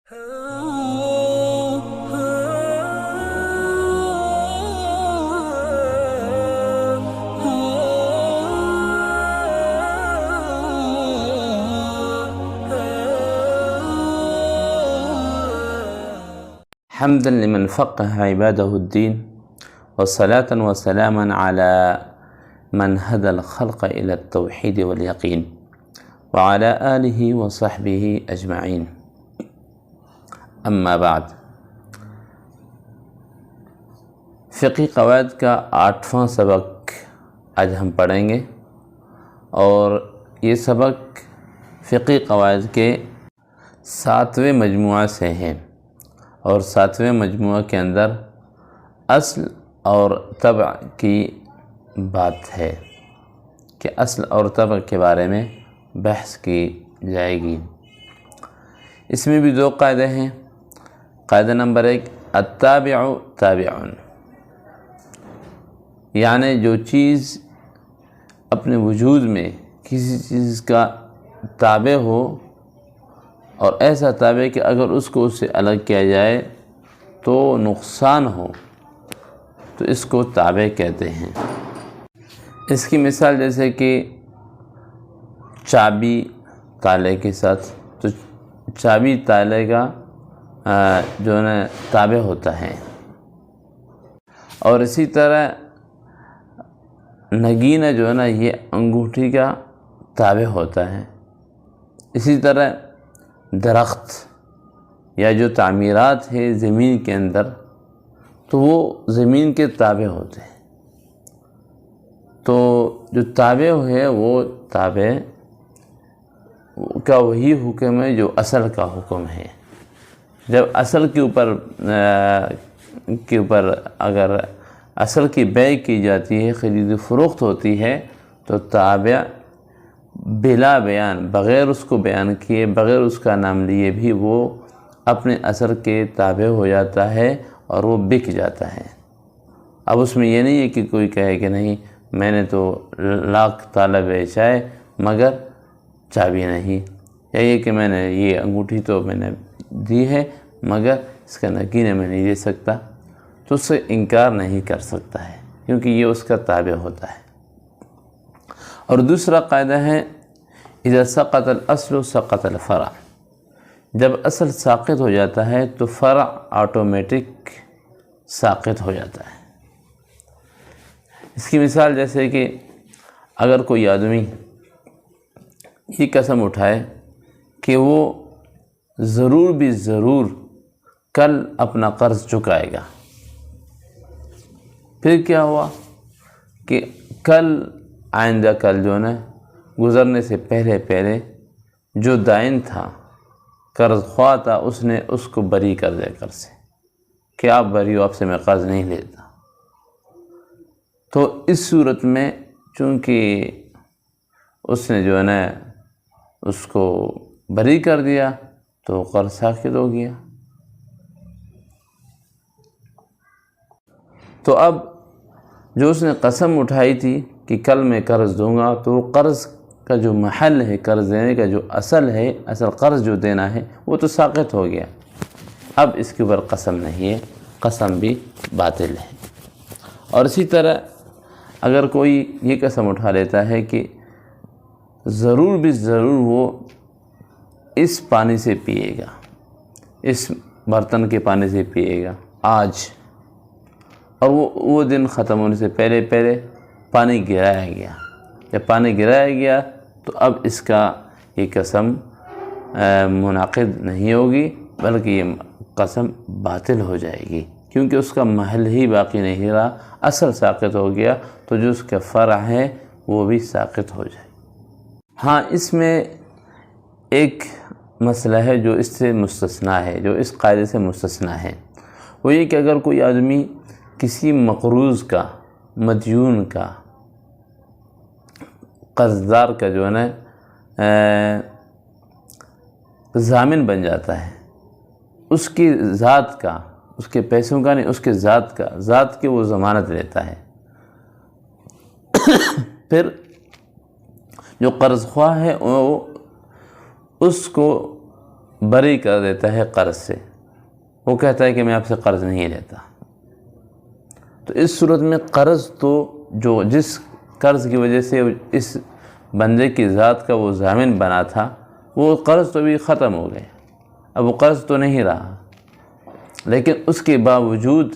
حمدا لمن فقه عباده الدين وصلاة وسلاما على من هدى الخلق إلى التوحيد واليقين وعلى آله وصحبه أجمعين أما بعد. فقہی قواعد کا 8واں سبق آج ہم پڑھیں گے، اور یہ سبق فقہی قواعد کے 7ویں مجموعہ سے ہے، اور 7ویں مجموعہ کے اندر اصل اور تبع کی بات ہے کہ اصل اور تبع کے بارے میں بحث کی جائے گی۔ اس میں بھی 2 قاعدے ہیں۔ قاعدہ نمبر 1، التابع تابع، یعنی جو چیز اپنے وجود میں کسی چیز کا تابع ہو، اور ایسا تابع کہ اگر اس کو اس سے الگ کیا جائے تو نقصان ہو، تو اس کو تابع کہتے ہیں۔ اس کی مثال جیسے کہ چابی تالے کے ساتھ، تو چابی تالے کا جو ہے نا تابع ہوتا ہے، اور اسی طرح نگینہ جو ہے نا یہ انگوٹھی کا تابع ہوتا ہے۔ اسی طرح درخت یا جو تعمیرات ہے زمین کے اندر، تو وہ زمین کے تابع ہوتے ہیں۔ تو جو تابع ہے وہ تابع کا وہی حکم ہے جو اصل کا حکم ہے۔ جب اصل کے اوپر اگر اصل کی بیع کی جاتی ہے، خرید و فروخت ہوتی ہے، تو تابع بلا بیان، بغیر اس کو بیان کیے، بغیر اس کا نام لیے بھی وہ اپنے اثر کے تابع ہو جاتا ہے اور وہ بک جاتا ہے۔ اب اس میں یہ نہیں ہے کہ کوئی کہے کہ نہیں میں نے تو لاکھ تالا بیچا ہے مگر چابی نہیں، یا یہ کہ میں نے یہ انگوٹھی تو میں نے دی ہے مگر اس کا نگینہ میں نہیں دے سکتا، تو اس سے انکار نہیں کر سکتا ہے، کیونکہ یہ اس کا تابع ہوتا ہے۔ اور دوسرا قاعدہ ہے، اذا سقط الاصل سقط الفرع، جب اصل ساقط ہو جاتا ہے تو فرع آٹومیٹک ساقط ہو جاتا ہے۔ اس کی مثال جیسے کہ اگر کوئی آدمی یہ قسم اٹھائے کہ وہ ضرور بھی ضرور کل اپنا قرض چکائے گا، پھر کیا ہوا کہ کل آئندہ کل جو ہے نا گزرنے سے پہلے جو دائن تھا، قرض خواہ تھا، اس نے اس کو بری کر دیا قرض سے کہ آپ بری ہو، آپ سے میں قرض نہیں لیتا۔ تو اس صورت میں چونکہ اس نے جو ہے نا اس کو بری کر دیا تو قرض ساقط ہو گیا۔ تو اب جو اس نے قسم اٹھائی تھی کہ کل میں قرض دوں گا، تو وہ قرض کا جو محل ہے، قرض دینے کا جو اصل ہے، اصل قرض جو دینا ہے، وہ تو ساقط ہو گیا۔ اب اس کے اوپر قسم نہیں ہے، قسم بھی باطل ہے۔ اور اسی طرح اگر کوئی یہ قسم اٹھا لیتا ہے کہ ضرور بھی ضرور وہ اس پانی سے پیے گا، اس برتن کے پانی سے پیے گا آج، اور وہ دن ختم ہونے سے پہلے پانی گرایا گیا، جب پانی گرایا گیا تو اب اس کا یہ قسم منعقد نہیں ہوگی، بلکہ یہ قسم باطل ہو جائے گی، کیونکہ اس کا محل ہی باقی نہیں رہا، اصل ساقط ہو گیا، تو جو اس کا فرع ہے وہ بھی ساقط ہو جائے۔ ہاں، اس میں ایک مسئلہ ہے جو اس سے مستثنیٰ ہے، جو اس قاعدے سے مستثنیٰ ہے، وہ یہ کہ اگر کوئی آدمی کسی مقروض کا، مدیون کا، قرضدار کا جو ہے نا ضامن بن جاتا ہے، اس کی ذات کا، اس کے پیسوں کا نہیں، اس کے ذات کی وہ ضمانت لیتا ہے، پھر جو قرض خواہ ہے وہ اس کو بری کر دیتا ہے قرض سے، وہ کہتا ہے کہ میں آپ سے قرض نہیں لیتا۔ تو اس صورت میں قرض تو جو جس قرض کی وجہ سے اس بندے کی ذات کا وہ ضامن بنا تھا، وہ قرض تو بھی ختم ہو گئے، اب وہ قرض تو نہیں رہا، لیکن اس کے باوجود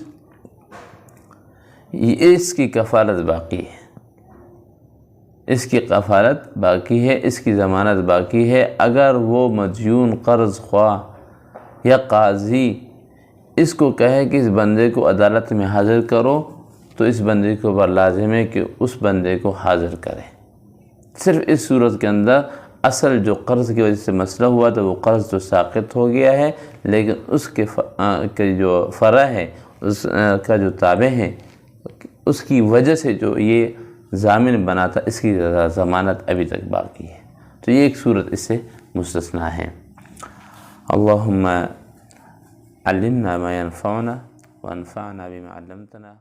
اس کی کفالت باقی ہے، اس کی کفالت باقی ہے، اس کی ضمانت باقی ہے۔ اگر وہ مدیون قرض خواہ یا قاضی اس کو کہے کہ اس بندے کو عدالت میں حاضر کرو، تو اس بندے کے اوپر لازم ہے کہ اس بندے کو حاضر کرے۔ صرف اس صورت کے اندر اصل جو قرض کی وجہ سے مسئلہ ہوا تو وہ قرض تو ساقط ہو گیا ہے، لیکن اس کے جو فرع ہے، اس کا جو تابع ہے، اس کی وجہ سے جو یہ ضامن بنا تھا، اس کی ضمانت ابھی تک باقی ہے، تو یہ ایک صورت اس سے مستثنیٰ ہے۔ اللہم علمنا ما ينفعنا وانفعنا بما علمتنا